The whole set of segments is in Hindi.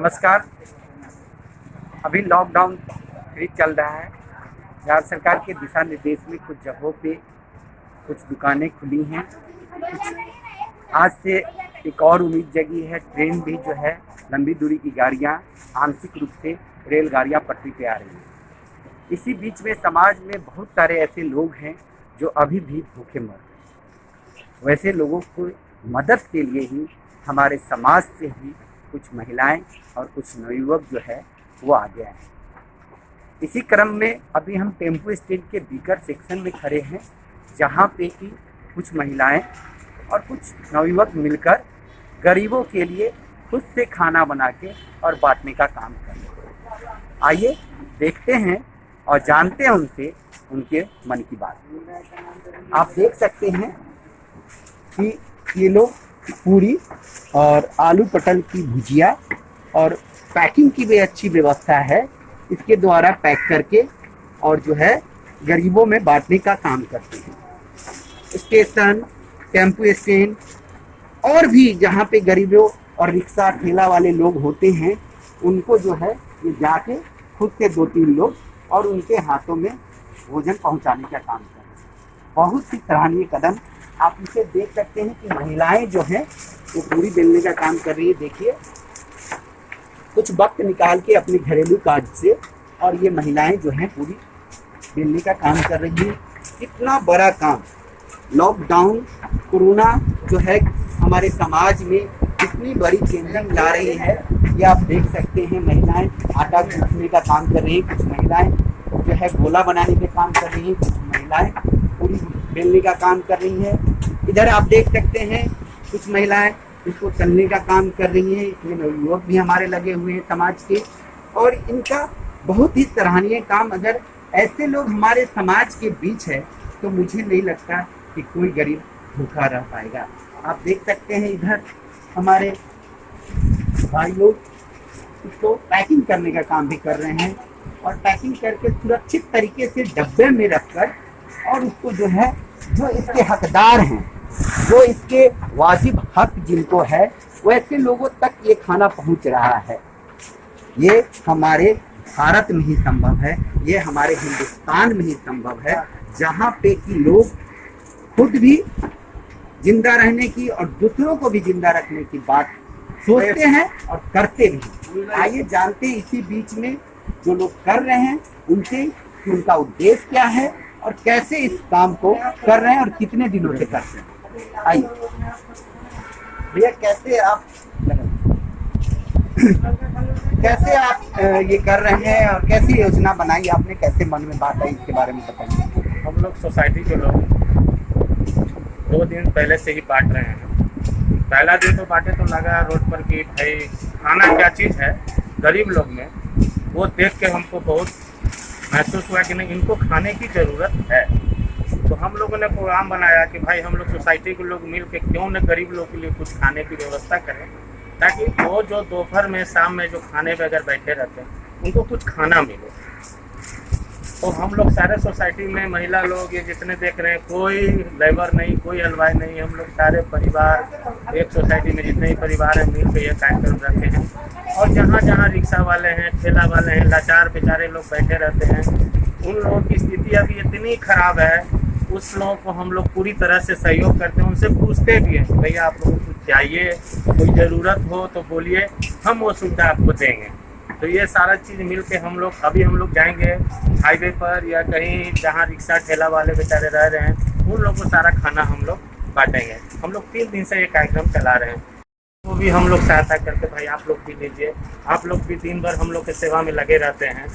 नमस्कार। अभी लॉकडाउन फिर चल रहा है। भारत सरकार के दिशा निर्देश में कुछ जगहों पे कुछ दुकानें खुली हैं। आज से एक और उम्मीद जगी है। ट्रेन भी जो है, लंबी दूरी की गाड़ियां आंशिक रूप से रेलगाड़ियां पटरी पे आ रही हैं। इसी बीच में समाज में बहुत सारे ऐसे लोग हैं जो अभी भी भूखे मर रहे हैं। वैसे लोगों को मदद के लिए ही हमारे समाज से ही कुछ महिलाएं और कुछ नवयुवक जो है वो आ गए हैं। इसी क्रम में अभी हम टेम्पो स्टैंड के बीकर सेक्शन में खड़े हैं, जहाँ पे कि कुछ महिलाएं और कुछ नवयुवक मिलकर गरीबों के लिए खुद से खाना बना के और बांटने का काम कर रहे हैं। आइए देखते हैं और जानते हैं उनसे उनके मन की बात। आप देख सकते हैं कि ये लोग पूरी और आलू पटल की भुजिया और पैकिंग की भी अच्छी व्यवस्था है, इसके द्वारा पैक करके और जो है गरीबों में बांटने का काम करते हैं। स्टेशन, टेम्पो स्टैंड और भी जहाँ पे गरीबों और रिक्शा ठेला वाले लोग होते हैं, उनको जो है ये जाके खुद से 2-3 लोग और उनके हाथों में भोजन पहुँचाने का काम कर रहे हैं। बहुत ही सराहनीय कदम। आप इसे देख सकते हैं कि महिलाएं जो हैं वो पूरी बेलने का काम कर रही है। देखिए, कुछ वक्त निकाल के अपने घरेलू काज से और ये महिलाएं जो हैं पूरी बेलने का काम कर रही है। इतना बड़ा काम, लॉकडाउन, कोरोना जो है हमारे समाज में कितनी बड़ी चेंजिंग ला रही है, ये आप देख सकते हैं। महिलाएं आटा गूंथने का काम कर रही हैं, कुछ महिलाएं जो है गोला बनाने का काम कर रही हैं, कुछ महिलाएं पूरी बेलने का काम कर रही है। इधर आप देख सकते हैं कुछ महिलाएं इसको तलने का काम कर रही हैं। इसमें नवयुवक भी हमारे लगे हुए हैं समाज के, और इनका बहुत ही सराहनीय काम। अगर ऐसे लोग हमारे समाज के बीच है तो मुझे नहीं लगता कि कोई गरीब भूखा रह पाएगा। आप देख सकते हैं इधर हमारे भाई लोग इसको पैकिंग करने का काम भी कर रहे हैं, और पैकिंग करके सुरक्षित तरीके से डब्बे में रखकर और उसको जो है, जो इसके हकदार हैं, जो इसके वाजिब हक जिनको है, वैसे लोगों तक ये खाना पहुंच रहा है। ये हमारे भारत में ही संभव है, ये हमारे हिंदुस्तान में ही संभव है, जहाँ पे कि लोग खुद भी जिंदा रहने की और दूसरों को भी जिंदा रखने की बात सोचते हैं और करते भी। आइए जानते हैं इसी बीच में जो लोग कर रहे हैं उनसे कि उनका उद्देश्य क्या है और कैसे इस काम को कर रहे हैं और कितने दिनों से करते हैं। आइए भैया, कैसे आप ये कर रहे हैं और कैसी योजना बनाई आपने, कैसे मन में बात आई, इसके बारे में बताइए। हम लोग सोसाइटी के लोग 2 दिन पहले से ही बांट रहे हैं। पहला दिन तो बांटे तो लगा रोड पर कि भाई खाना क्या चीज़ है गरीब लोग में, वो देख के हमको बहुत महसूस हुआ कि नहीं, इनको खाने की ज़रूरत है। तो हम लोगों ने प्रोग्राम बनाया कि भाई हम लोग सोसाइटी के लोग मिल के क्यों न गरीब लोग के लिए कुछ खाने की व्यवस्था करें, ताकि वो जो दोपहर में, शाम में जो खाने पे अगर बैठे रहते हैं उनको कुछ खाना मिले। तो हम लोग सारे सोसाइटी में महिला लोग, ये जितने देख रहे हैं, कोई लेबर नहीं, कोई हलवाई नहीं, हम लोग सारे परिवार एक सोसाइटी में जितने ही परिवार हैं मिल के ये कार्यक्रम रखे हैं। और जहाँ जहाँ रिक्शा वाले हैं, ठेला वाले हैं, लाचार बेचारे लोग बैठे रहते हैं, उन लोगों की स्थिति अभी इतनी खराब है, उस लोगों को हम लोग पूरी तरह से सहयोग करते हैं। उनसे पूछते भी हैं कि भैया आप लोगों को कुछ चाहिए, कोई ज़रूरत हो तो बोलिए, हम वो सुविधा आपको देंगे। तो ये सारा चीज़ मिल के हम लोग जाएंगे हाईवे पर या कहीं जहाँ रिक्शा ठेला वाले बेचारे रह रहे हैं, उन लोगों को सारा खाना हम लोग बांटेंगे। हम लोग 3 दिन से ये कार्यक्रम चला रहे हैं। वो भी हम लोग सहायता करते, भाई आप लोग भी लीजिए, आप लोग भी दिन भर हम लोग के सेवा में लगे रहते हैं,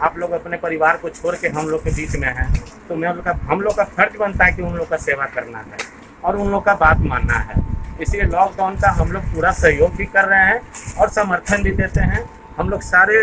आप लोग अपने परिवार को छोड़ के हम लोग के बीच में हैं, तो हम लोग का फर्ज बनता है कि उन लोग का सेवा करना है और उन लोग का बात मानना है। इसलिए लॉकडाउन का हम लोग पूरा सहयोग भी कर रहे हैं और समर्थन भी देते हैं। हम लोग सारे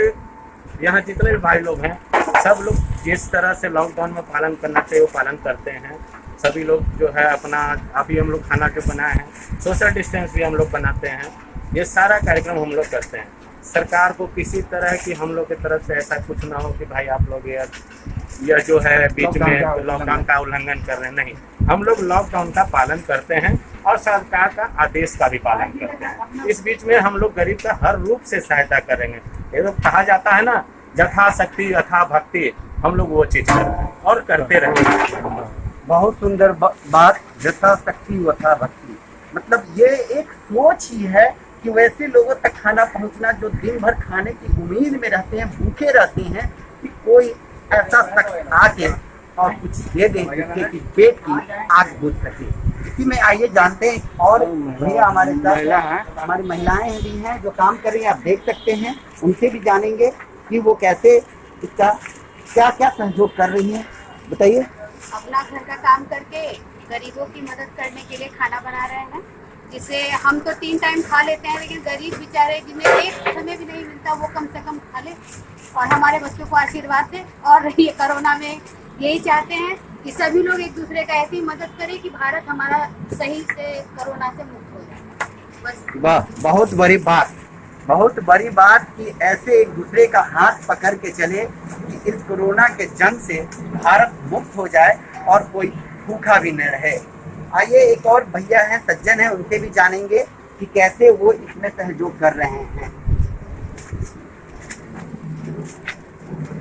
यहाँ जितने भी भाई लोग हैं, सब लोग जिस तरह से लॉकडाउन में पालन करना चाहिए वो पालन करते हैं। सभी लोग जो है अपना, अभी हम लोग खाना जो बनाए हैं, सोशल डिस्टेंस भी हम लोग बनाते हैं। ये सारा कार्यक्रम हम लोग करते हैं। सरकार को किसी तरह की हम लोग की तरफ से ऐसा कुछ ना हो कि भाई आप लोग यह जो है बीच में लॉकडाउन का उल्लंघन कर रहे हैं, नहीं। हम लोग लॉकडाउन का पालन करते हैं और सरकार का आदेश का भी पालन करते हैं। इस बीच में हम लोग गरीब का हर रूप से सहायता करेंगे। ये तो कहा जाता है ना, यथा शक्ति यथा भक्ति, हम लोग वो चीज करते हैं और करते रहेंगे। बहुत सुंदर बात, यथा शक्ति वथा भक्ति। मतलब ये एक सोच ही है कि वैसे लोगों तक खाना पहुंचना जो दिन भर खाने की उम्मीद में रहते हैं, भूखे रहते हैं, कि कोई ऐसा शख्स आके और कुछ दे दे जिससे कि पेट की आग बुझ सके। इसी में आइए जानते हैं और भैया हमारे साथ हमारी महिलाएं भी हैं जो काम कर रही हैं, आप देख सकते हैं, उनसे भी जानेंगे कि वो कैसे इसका क्या क्या सहयोग कर रही हैं। बताइए। अपना घर का काम करके गरीबों की मदद करने के लिए खाना बना रहे हैं, जिसे हम तो 3 टाइम खा लेते हैं, लेकिन गरीब बेचारे जिन्हें एक समय भी नहीं मिलता वो कम से कम खा ले और हमारे बच्चों को आशीर्वाद दे। और ये कोरोना में यही चाहते हैं कि सभी लोग एक दूसरे का ऐसी मदद करें कि भारत हमारा सही से कोरोना से मुक्त हो जाए। बस। वाह, बहुत बड़ी बात कि ऐसे एक दूसरे का हाथ पकड़ के चले कि इस कोरोना के जंग से भारत मुक्त हो जाए और कोई भूखा भी न रहे। आइए एक और भैया हैं, सज्जन हैं, उनसे भी जानेंगे कि कैसे वो इसमें सहयोग कर रहे हैं।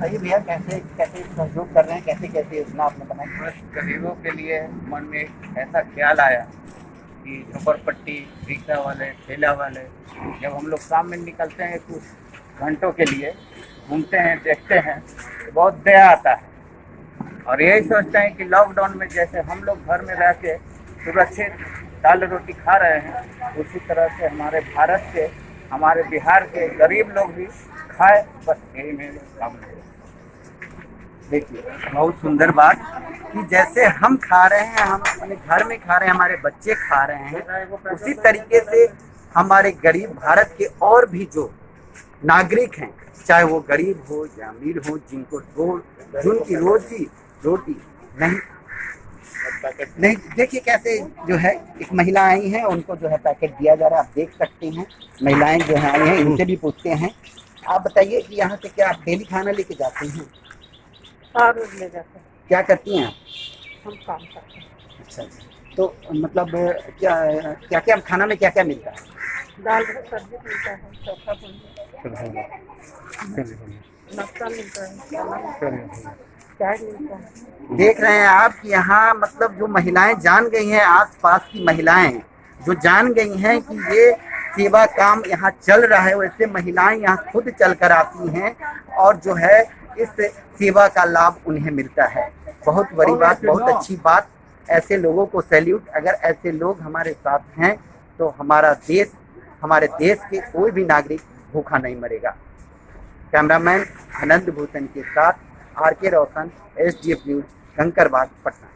आइए भैया, कैसे कैसे सहयोग कर रहे हैं, कैसे कैसे योजना आपने बनाई? बस गरीबों के लिए मन में ऐसा ख्याल आया कि झोपड़पट्टी, रिक्शा वाले, ठेला वाले, जब हम लोग शाम में निकलते हैं कुछ घंटों के लिए, घूमते हैं, देखते हैं, तो बहुत दया आता है और यही सोचते हैं कि लॉकडाउन में जैसे हम लोग घर में रह के सुरक्षित दाल रोटी खा रहे हैं, उसी तरह से हमारे भारत के, हमारे बिहार के गरीब लोग भी खाए। बस यही मेरे कामना है। देखिए, बहुत सुंदर बात कि जैसे हम खा रहे हैं, हम अपने घर में खा रहे हैं, हमारे बच्चे खा रहे हैं, उसी तरीके से हमारे गरीब भारत के और भी जो नागरिक हैं, चाहे वो गरीब हो या अमीर हो, जिनकी रोजी रोटी नहीं, देखिए कैसे जो है एक महिला आई हैं, उनको जो है पैकेट दिया जा रहा है। आप देख सकते हैं महिलाएं जो है आई हैं, इनसे भी पूछते हैं। आप बताइए कि यहाँ से क्या आप डेली खाना लेके जाते हैं? रोज ले जाते हैं। क्या करती हैं आप? हम काम करते हैं। अच्छा, तो मतलब क्या क्या क्या खाना में क्या क्या मिलता है? दाल भात सब्जी मिलता है, चोखा नाश्ता मिलता है, चाय मिलता है। देख रहे हैं आप कि यहाँ मतलब जो महिलाएं जान गई हैं, आसपास की महिलाएं जो जान गई हैं कि ये सेवा काम यहाँ चल रहा है, वैसे महिलाएं यहाँ खुद चल कर आती हैं और जो है इस सेवा का लाभ उन्हें मिलता है। बहुत बड़ी बात, बहुत अच्छी बात। ऐसे लोगों को सैल्यूट। अगर ऐसे लोग हमारे साथ हैं तो हमारा देश, हमारे देश के कोई भी नागरिक भूखा नहीं मरेगा। कैमरामैन आनंद भूषण के साथ आर.के. रोशन, SDF न्यूज, कंकरबाग, पटना।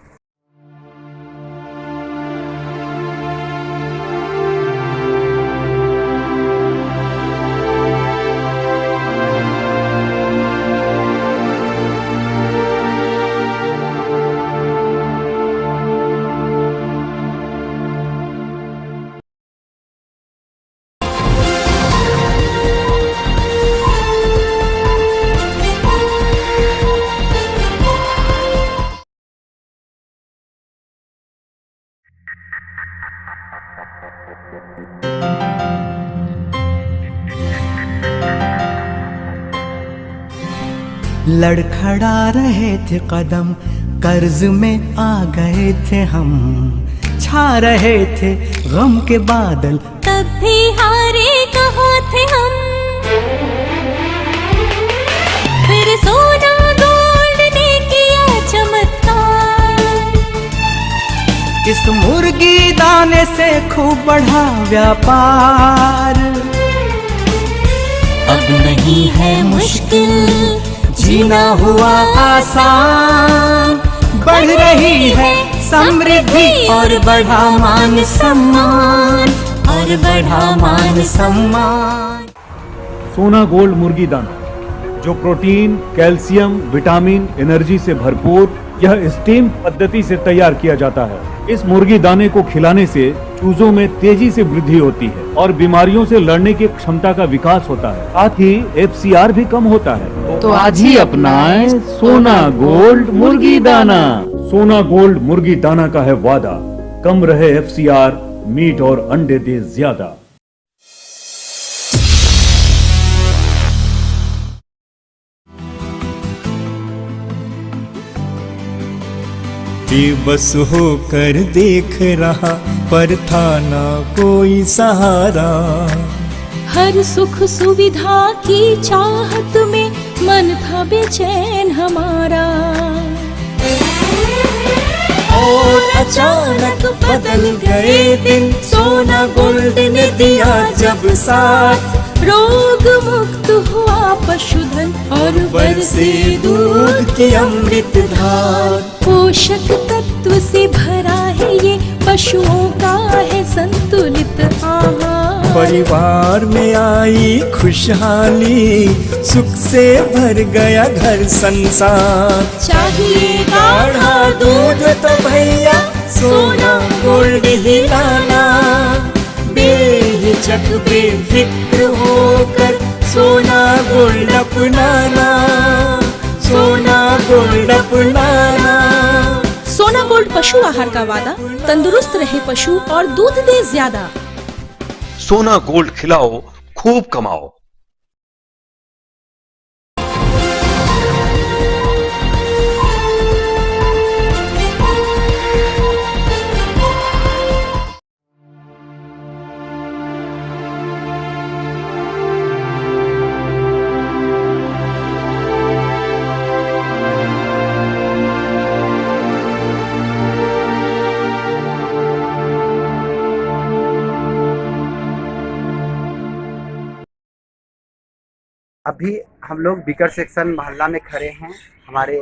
लड़खड़ा रहे थे कदम, कर्ज में आ गए थे हम, छा रहे थे गम के बादल, तब भी हारे कहाँ थे हम। फिर सोना गोल्ड ने किया चमत्कार, इस मुर्गी दाने से खूब बढ़ा व्यापार। अब नहीं है मुश्किल, जीना हुआ आसान, बढ़ रही है समृद्धि और बढ़ा मान सम्मान, और बढ़ा मान सम्मान। सोना गोल्ड मुर्गी दाना, जो प्रोटीन, कैल्शियम, विटामिन, एनर्जी से भरपूर, यह स्टीम पद्धति से तैयार किया जाता है। इस मुर्गी दाने को खिलाने से चूजों में तेजी से वृद्धि होती है और बीमारियों से लड़ने की क्षमता का विकास होता है, साथ ही FCR भी कम होता है। तो आज ही अपनाएं सोना गोल्ड मुर्गी दाना। सोना गोल्ड मुर्गी दाना का है वादा, कम रहे FCR, मीट और अंडे दे ज्यादा। बेबस होकर देख रहा पर था ना कोई सहारा। हर सुख सुविधा की चाहत में मन था बेचैन हमारा। और अचानक बदल गए दिन, सोना गोल्ड ने दिया जब साथ। रोग मुक्त हुआ पशुधन और बरसे दूध की अमृत धार। पोषक तत्व से भरा है ये, पशुओं का है संतुलित आहार। परिवार में आई खुशहाली, सुख से भर गया घर संसार। चाहिए गाढ़ा दूध तो भैया सोना गोल्ड ही लाना। बेहिचक बेफिक्र होकर सोना गोल्ड अपनाना। सोना गोल्ड अपनाना। सोना गोल्ड पशु आहार का वादा, तंदुरुस्त रहे पशु और दूध दे ज्यादा। सोना गोल्ड खिलाओ, खूब कमाओ। अभी हम लोग बीकर सेक्शन मोहल्ला में खड़े हैं। हमारे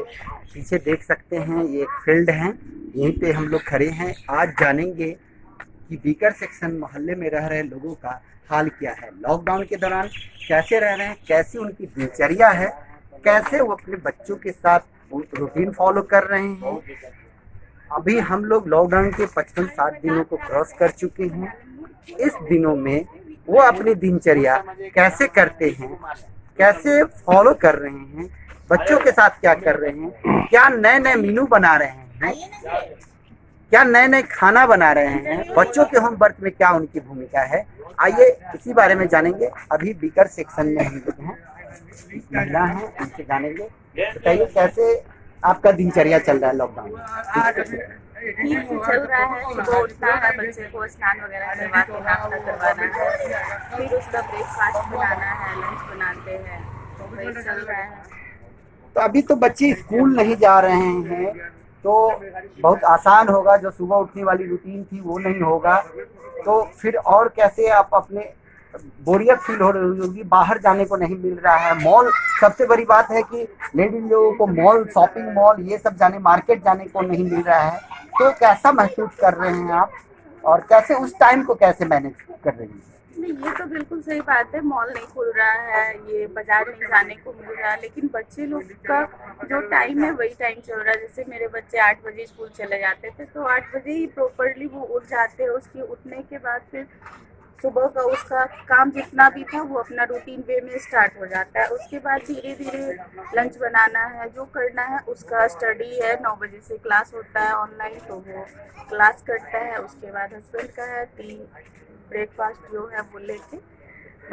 पीछे देख सकते हैं ये एक फील्ड है, यहीं पे हम लोग खड़े हैं। आज जानेंगे कि बीकर सेक्शन मोहल्ले में रह रहे लोगों का हाल क्या है, लॉकडाउन के दौरान कैसे रह रहे हैं, कैसी उनकी दिनचर्या है, कैसे वो अपने बच्चों के साथ रूटीन फॉलो कर रहे हैं। अभी हम लोग लॉकडाउन के 55-60 दिनों को क्रॉस कर चुके हैं। इस दिनों में वो अपनी दिनचर्या कैसे करते हैं, कैसे फॉलो कर रहे हैं, बच्चों के साथ क्या कर रहे हैं, क्या नए नए मेनू बना रहे हैं, क्या नए नए खाना बना रहे हैं, बच्चों के होम वर्क में क्या उनकी भूमिका है, आइए इसी बारे में जानेंगे। अभी बीकर सेक्शन में हम लोग हैं, महिला हैं, उनसे जानेंगे। बताइए कैसे आपका दिनचर्या चल रहा है लॉकडाउन में? ठीक से चल रहा है। सुबह उठना है, बच्चे को स्नान वगैरह करवा के नाश्ता करवाना है, फिर उसका ब्रेकफास्ट बनाना है, लंच बनाते हैं, तो वही चल रहा है। तो अभी तो बच्चे स्कूल नहीं जा रहे हैं, तो बहुत आसान होगा, जो सुबह उठने वाली रूटीन थी वो नहीं होगा। तो फिर और कैसे आप अपने बोरियत फील हो रही होगी, बाहर जाने को नहीं मिल रहा है। मॉल, सबसे बड़ी बात है कि लेडीज लोगों को मॉल, शॉपिंग मॉल ये सब जाने, मार्केट जाने को नहीं मिल रहा है। तो कैसा महसूस कर रहे हैं आप, और कैसे उस टाइम को कैसे मैनेज कर रही हैं? नहीं, ये तो बिल्कुल सही बात है, मॉल नहीं खुल रहा है, ये बाजार नहीं जाने को मिल रहा है, लेकिन बच्चे लोग का जो टाइम है वही टाइम चल रहा है। जैसे मेरे बच्चे 8 बजे स्कूल चले जाते थे, तो 8 बजे ही प्रॉपरली वो उठ जाते हैं। उसके उठने के बाद फिर सुबह का उसका काम जितना भी था वो अपना रूटीन वे में स्टार्ट हो जाता है। उसके बाद धीरे धीरे लंच बनाना है, जो करना है, उसका स्टडी है, 9 बजे से क्लास होता है ऑनलाइन, तो वो क्लास करता है। उसके बाद हस्बैंड का है, 3 ब्रेकफास्ट जो है वो लेके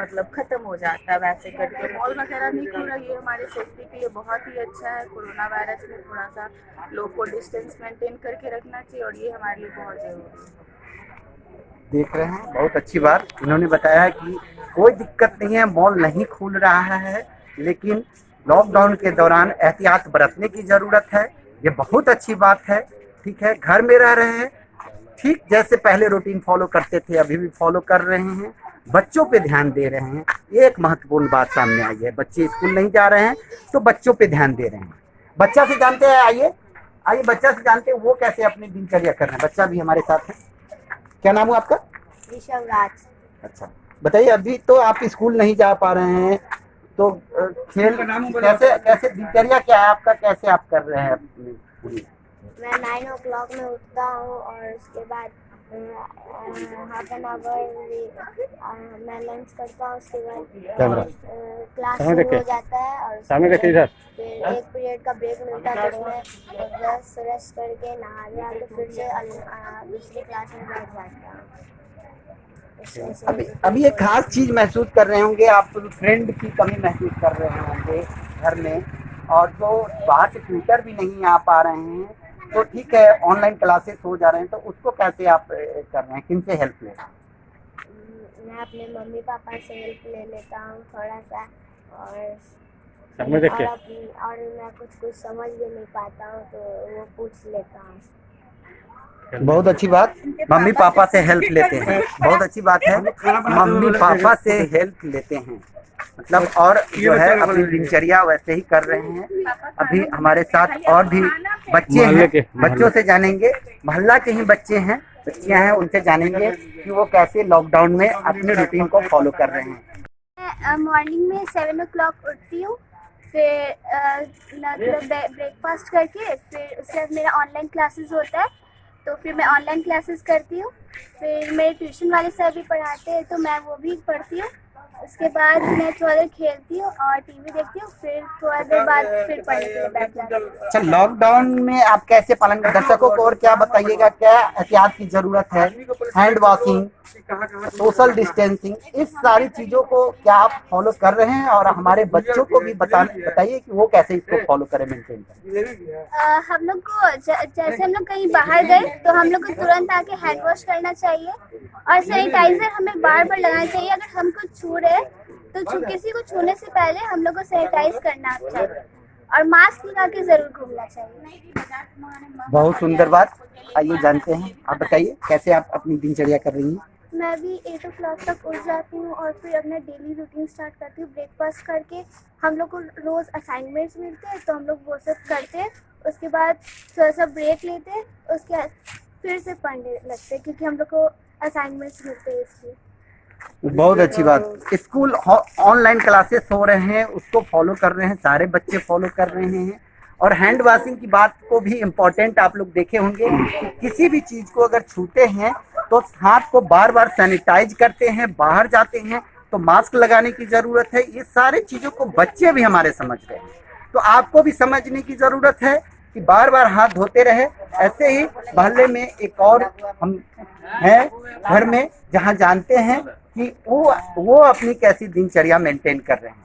मतलब ख़त्म हो जाता है। वैसे करके मॉल वगैरह नहीं खुला, ये हमारे सेफ्टी के लिए बहुत ही अच्छा है। कोरोना वायरस में थोड़ा सा लोग को डिस्टेंस मेंटेन करके रखना चाहिए, और ये हमारे लिए बहुत ज़रूरी है। देख रहे हैं, बहुत अच्छी बात इन्होंने बताया कि कोई दिक्कत नहीं है, मॉल नहीं खुल रहा है, लेकिन लॉकडाउन के दौरान एहतियात बरतने की ज़रूरत है। ये बहुत अच्छी बात है। ठीक है, घर में रह रहे हैं, ठीक जैसे पहले रूटीन फॉलो करते थे अभी भी फॉलो कर रहे हैं, बच्चों पे ध्यान दे रहे हैं। एक महत्वपूर्ण बात सामने आई है, बच्चे स्कूल नहीं जा रहे हैं तो बच्चों पे ध्यान दे रहे हैं। बच्चा से जानते हैं, आइए बच्चा से जानते हैं वो कैसे अपनी दिनचर्या कर रहे हैं। बच्चा भी हमारे साथ है। क्या नाम है आपका? ऋषभ राज। अच्छा, बताइए, अभी तो आप स्कूल नहीं जा पा रहे हैं, तो खेल कैसे दिनचर्या क्या है आपका, कैसे आप कर रहे हैं अपनी पूरी? मैं 9 o'clock में उठता हूँ और उसके बाद हाफ एन आवर मैं लंच करता हूँ, उसके कैमरा। बाद क्लास शुरू हो जाता है और फिर एक पीरियड का ब्रेक मिलता है, तो उसमें बस रेस्ट करके नहा लिया तो फिर से दूसरी क्लास में बैठ जाता हूँ। अभी एक खास चीज महसूस कर रहे होंगे आप, फ्रेंड की कमी महसूस कर रहे होंगे घर में, और जो बाहर से ट्यूटर भी नहीं आ पा रहे हैं, तो ठीक है ऑनलाइन क्लासेस हो जा रहे हैं, तो उसको कैसे आप कर रहे हैं, किन से हेल्प ले रहे हैं? मैं अपने मम्मी पापा से हेल्प ले लेता हूँ थोड़ा सा, और मैं कुछ समझ भी नहीं पाता हूँ तो वो पूछ लेता हूँ। बहुत अच्छी बात, मम्मी पापा से हेल्प लेते हैं, बहुत अच्छी बात है, मम्मी पापा से हेल्प लेते हैं मतलब, और जो है अपनी दिनचर्या वैसे ही कर रहे हैं। अभी हमारे साथ और भी बच्चे हैं, बच्चों से जानेंगे, मोहल्ला के ही बच्चे हैं, बच्चियां हैं, उनसे जानेंगे कि वो कैसे लॉकडाउन में अपने रूटीन को फॉलो कर रहे हैं। मैं मॉर्निंग में 7 o'clock उठती हूँ, फिर ब्रेकफास्ट करके फिर उसके बाद मेरा ऑनलाइन क्लासेस होता है, तो फिर मैं ऑनलाइन क्लासेस करती हूँ। फिर मेरे ट्यूशन वाले सर भी पढ़ाते हैं तो मैं वो भी पढ़ती हूँ। उसके बाद मैं थोड़ा देर खेलती हूँ और टीवी देखती हूँ, फिर थोड़ा देर बाद फिर पढ़ने के लिए बैठ जाती हूँ। अच्छा, लॉकडाउन में आप कैसे पालन कर, दर्शकों को और क्या बताइएगा, क्या एहतियात की जरूरत है, हैंड वॉशिंग, सोशल डिस्टेंसिंग, इस सारी चीजों को क्या आप फॉलो कर रहे हैं, और हमारे बच्चों को भी बताइए कि वो कैसे इसको फॉलो करें, मेंटेन करें। हम लोग को जैसे हम लोग कहीं बाहर गए तो हम लोग को तुरंत आके हैंड वॉश करना चाहिए और सैनिटाइजर हमें बार बार लगाना चाहिए। अगर हम कुछ छू रहे तो किसी को छूने से पहले हम लोग को सैनिटाइज करना चाहिए और मास्क लगा के जरूर घूमना चाहिए। बहुत सुंदर बात, आइए जानते हैं, आप बताइए कैसे आप अपनी दिनचर्या कर रही हैं। मैं भी 8 o'clock तक उठ जाती हूँ और फिर अपना डेली रूटीन स्टार्ट करती हूँ। ब्रेकफास्ट करके हम लोग को रोज़ असाइनमेंट्स मिलते हैं तो हम लोग वो सब करते हैं। उसके बाद थोड़ा सा ब्रेक लेते हैं, उसके बाद फिर से पढ़ने लगते हैं क्योंकि हम लोग को असाइनमेंट्स मिलते हैं इसलिए। बहुत अच्छी बात, स्कूल ऑनलाइन क्लासेस हो रहे हैं, उसको फॉलो कर रहे हैं, सारे बच्चे फॉलो कर रहे हैं। और हैंड वॉशिंग की बात को भी इम्पोर्टेंट आप लोग देखे होंगे, किसी भी चीज़ को अगर छूते हैं तो हाथ को बार बार सैनिटाइज करते हैं, बाहर जाते हैं तो मास्क लगाने की ज़रूरत है। ये सारे चीज़ों को बच्चे भी हमारे समझ रहे हैं, तो आपको भी समझने की ज़रूरत है कि बार बार हाथ धोते रहे। ऐसे ही मोहल्ले में एक और हम हैं घर में जहाँ जानते हैं कि वो अपनी कैसी दिनचर्या मेंटेन कर रहे हैं।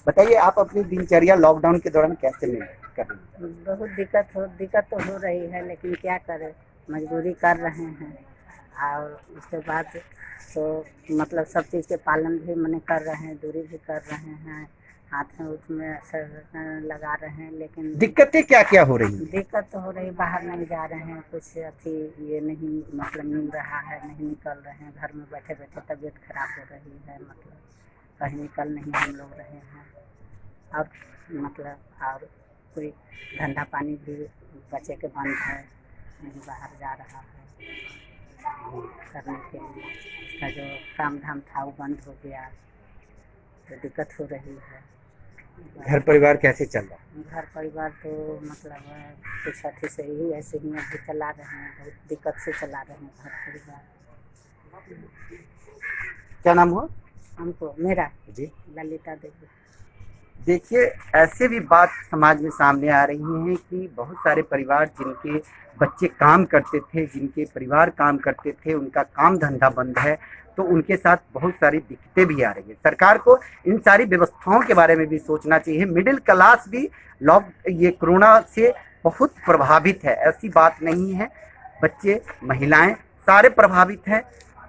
बताइए आप अपनी दिनचर्या लॉकडाउन के दौरान कैसे मेंटेन कर रही हैं? बहुत दिक्कत तो हो रही है, लेकिन क्या करें, मजबूरी कर रहे हैं। और उसके बाद तो मतलब सब चीज़ के पालन भी मैंने कर रहे हैं, दूरी भी कर रहे हैं, हाथ में उसमें सर लगा रहे हैं। लेकिन दिक्कतें क्या क्या हो रही हैं? दिक्कत तो हो रही, बाहर नहीं जा रहे हैं, कुछ अथी ये नहीं मतलब मिल रहा है, नहीं निकल रहे हैं, घर में बैठे बैठे तबीयत खराब हो रही है, मतलब कहीं निकल नहीं हम लोग रहे हैं। और मतलब और कोई धंधा पानी भी बच्चे के बंद है, नहीं बाहर जा रहा है करने के लिए, उसका जो काम धाम था वो बंद हो गया, तो दिक्कत हो रही है। घर परिवार कैसे चल रहा है? घर परिवार तो मतलब कुछ अथी से ही ऐसे ही अभी चला रहे हैं, बहुत दिक्कत से चला रहे हैं घर परिवार। क्या नाम हुआ? हमको मेरा जी ललिता देवी। देखिए, ऐसे भी बात समाज में सामने आ रही है कि बहुत सारे परिवार जिनके बच्चे काम करते थे, जिनके परिवार काम करते थे, उनका काम धंधा बंद है, तो उनके साथ बहुत सारी दिक्कतें भी आ रही है। सरकार को इन सारी व्यवस्थाओं के बारे में भी सोचना चाहिए। मिडिल क्लास भी ये कोरोना से बहुत प्रभावित है, ऐसी बात नहीं है, बच्चे महिलाएं सारे प्रभावित हैं।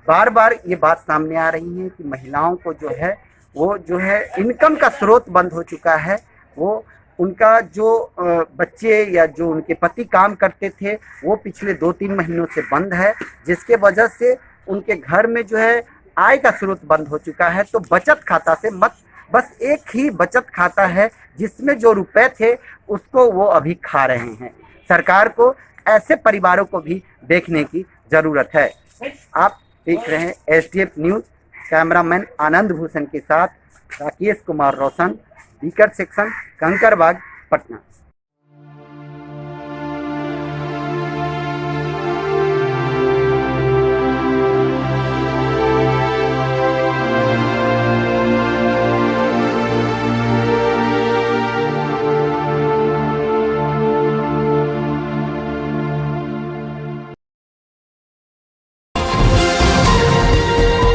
बार बार ये बात सामने आ रही है कि महिलाओं को वो जो है इनकम का स्रोत बंद हो चुका है। वो उनका जो बच्चे या जो उनके पति काम करते थे वो पिछले 2-3 महीनों से बंद है, जिसके वजह से उनके घर में जो है आय का स्रोत बंद हो चुका है। तो बचत खाता से बस एक ही बचत खाता है जिसमें जो रुपए थे उसको वो अभी खा रहे हैं। सरकार को ऐसे परिवारों को भी देखने की जरूरत है। आप देख रहे हैं SDF news, cameraman Anand Bhushan के साथ राकेश कुमार रोशन, बीकर सेक्शन, कंकड़बाग, पटना।